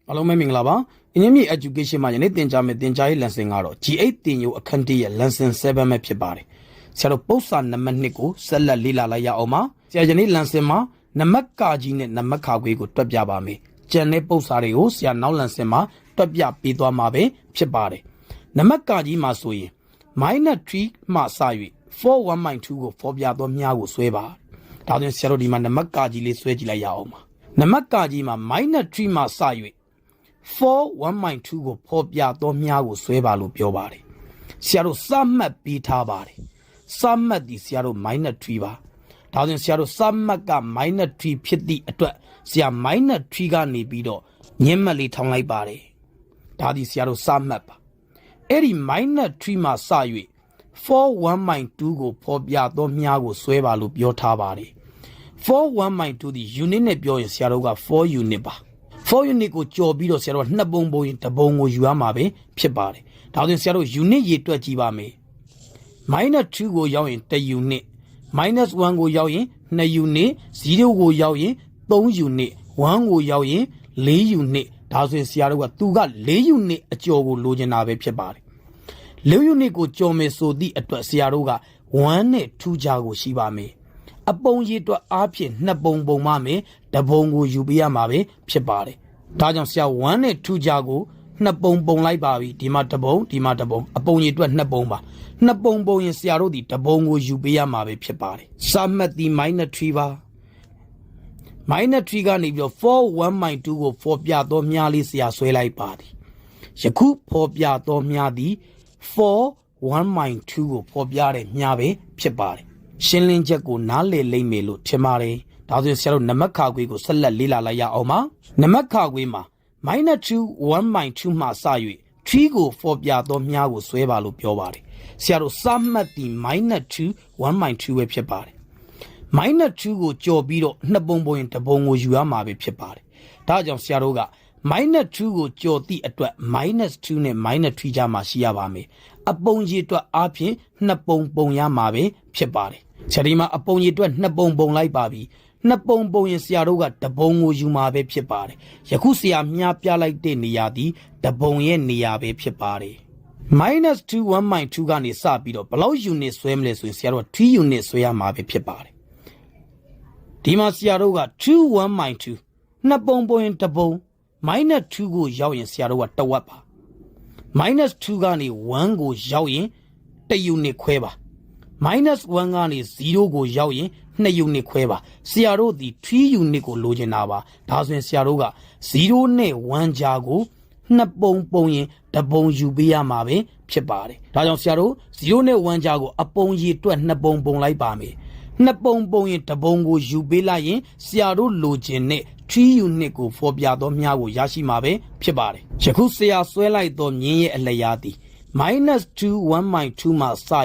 အားလုံးပဲမင်္ဂလာပါအင်းမြင့် education မှာယနေ့သင်ကြားမယ့်သင်ကြားရေး lesson ကတော့ G8 သင်ယူအခန်း1ရဲ့ lesson-7 ပဲဖြစ်ပါတယ်ဆရာတို့ပု္ပ္ပစာနံပါတ်2ကိုဆက်လက်လေ့လာလိုက်ရအောင်ပါဆရာယနေ့ lesson မှာနံပါတ်ကကြီးနဲ့နံပါတ်ခခွေးကိုတွက်ပြပါမယ်ကျန်တဲ့ပု္ပ္ပစာတွေကိုဆရာနောက် lesson မှာတွက်ပြပေးသွားမှာပဲဖြစ်ပါတယ်နံပါတ်ကကြီးမှာဆိုရင် -3 မှစ၍ 4(1)(2) ကိုဖော်ပြသောမြားကိုဆွဲပါဒါကြောင့်ဆရာတို့ဒီမှာနံပါတ်ကကြီးလေးဆွဲကြည့်လိုက်ရအောင်ပါနံပါတ်ကကြီးမှာ -3 မှစ၍ 4(1)(2) ကိုဖော်ပြသောမြားကိုဆွဲပါလို့ပြောပါတယ်ဆရာတို့စမှတ်ပေးထားပါတယ်စမှတ်ဒီဆရာတို့ -3 ပါဒါကြောင့်ဆရာတို့စမှတ်က -3 ဖြစ်သည့်အတွက်ဆရာ -3 ကနေပြီးတော့ညင်းမှတ်လေးထောင်းလိုက်ပါတယ်ဒါဒီဆရာတို့စမှတ်ပါအဲ့ဒီ -3 မှစ၍ 4(1)(2) ကိုဖော်ပြသောမြားကိုဆွဲပါလို့ပြောထားပါတယ် 4(1)(2) ဒီ unit နဲ့ပြောရင်ဆရာတို့က4 unit ပါ4 unit ကိုကြော်ပြီးတော့ဆရာတို့နှစ်ပုံပုံရင်တစ်ပုံကိုယူရမှာပဲဖြစ်ပါတယ်ဒါကြောင့်ဆရာတို့ unit ရေတွက်ကြည့်ပါမယ်-2 ကိုရောက်ရင်1 unit -1 ကိုရောက်ရင်2 unit 0ကိုရောက်ရင်3 unit 1ကိုရောက်ရင်4 unit ဒါဆိုရင်ဆရာတို့ကသူက4 unit အကျော်ကိုလိုချင်တာပဲဖြစ်ပါတယ်4 unit ကိုကြော်မယ်ဆိုသည့်အတွက်ဆရာတို့က1နဲ့2ကြားကိုရှိပါမယ်အပုံရေတွက်အားဖြင့်နှစ်ပုံပုံမှမယ်တပုံကိုယူပေးရမှာပဲဖြစ်ပါတယ်ဒါကြောင့်ဆရာ1နဲ့2ကြားကိုနှစ်ပုံပုံလိုက်ပါပြီဒီမှာတပုံဒီမှာတပုံအပုံရေတွက်နှစ်ပုံပါနှစ်ပုံပုံရင်ဆရာတို့ဒီတပုံကိုယူပေးရမှာပဲဖြစ်ပါတယ်စမှတ်ဒီ -3 ပါ-3 ကနေပြီးတော့ 4(1)(2) ကိုဖော်ပြသောမြားလေးဆရာဆွဲလိုက်ပါသည်ယခုဖော်ပြသောမြားသည် 4(1)(2) ကိုဖော်ပြတဲ့မြားပဲဖြစ်ပါတယ်ရှင်းလင်းချက်ကိုနားလည်လိမ့်မယ်လို့ထင်ပါတယ်ဒါဆိုရင်ဆရာတို့နံပါတ်ခခွေးကိုဆက်လက်လေ့လာလိုက်ရအောင်ပါနံပါတ်ခခွေးမှာ-2(1)(2) မှစ၍ 3 ကိုဖော်ပြသောမြားကိုဆွဲပါလို့ပြောပါတယ်ဆရာတို့စမှတ်ဒီ -2(1)(2) ပဲဖြစ်ပါတယ်-2 ကိုကြော်ပြီးတော့နှစ်ပုံပုံရင်တစ်ပုံကိုယူရမှာပဲဖြစ်ပါတယ်ဒါကြောင့်ဆရာတို့က-2 ကိုကြော်သည့်အတွက် -2 နဲ့-3 ကြားမှာရှိရပါမယ်အပုံရေတွက်အားဖြင့်နှစ်ပုံပုံရမှာပဲဖြစ်ပါတယ်ဆရာဒီမှာအပုံရေတွက်နှစ်ပုံပုံလိုက်ပါပြီနှစ်ပုံပုံရင်ဆရာတို့ကတပုံကိုယူမှာပဲဖြစ်ပါတယ်ယခုဆရာမြားပြလိုက်တဲ့နေရာဒီတပုံရဲ့နေရာပဲဖြစ်ပါတယ်-2(1)(2) ကနေစပြီးတော့ဘယ်လောက် unit ဆွဲမလဲဆိုရင်ဆရာတို့က3 unit ဆွဲရမှာပဲဖြစ်ပါတယ်ဒီမှာဆရာတို့က 2(1)(2) နှစ်ပုံပုံရင်တပုံ-2 ကိုရောက်ရင်ဆရာတို့ကတဝက်ပါ-2 ကနေ1ကိုရောက်ရင်1 unit ခွဲပါ-1 ကနေ0ကိုရောက်ရင်2 unit ခွဲပါဆရာတို့ဒီ3 unit ကိုလိုချင်တာပါဒါဆိုရင်ဆရာတို့က0နဲ့1ကြားကိုနှစ်ပုံပုံရင်တပုံယူပေးရမှာပဲဖြစ်ပါတယ်ဒါကြောင့်ဆရာတို့0နဲ့1ကြားကိုအပုံရေတွက်နှစ်ပုံပုံလိုက်ပါမယ်နှစ်ပုံပုံရင်တပုံကိုယူပေးလိုက်ရင်ဆရာတို့လိုချင်တဲ့3 unit ကိုဖော်ပြသောမြားကိုရရှိမှာပဲဖြစ်ပါတယ်ယခုဆရာဆွဲလိုက်သောမြင်းရဲ့အလျားသည်-2(1)(2) မှစ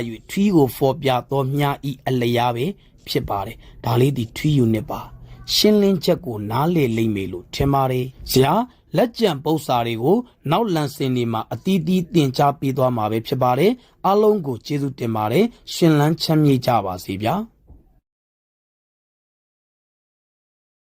၍ 3 ကိုဖော်ပြသောမြားဤအလျားပဲဖြစ်ပါတယ်ဒါလေးဒီ3 unit ပါရှင်းလင်းချက်ကိုနားလည်လိမ့်မယ်လို့ထင်ပါတယ်ဆရာလက်ကျန်ပု္ပ္ပစာတွေကိုနောက်လန်စင်တွေမှာအသီးသီးသင်ကြားပေးသွားမှာပဲဖြစ်ပါတယ်အားလုံးကိုကျေးဇူးတင်ပါတယ်ရှင်လန်းချမ်းမြေ့ကြပါစေဗျာ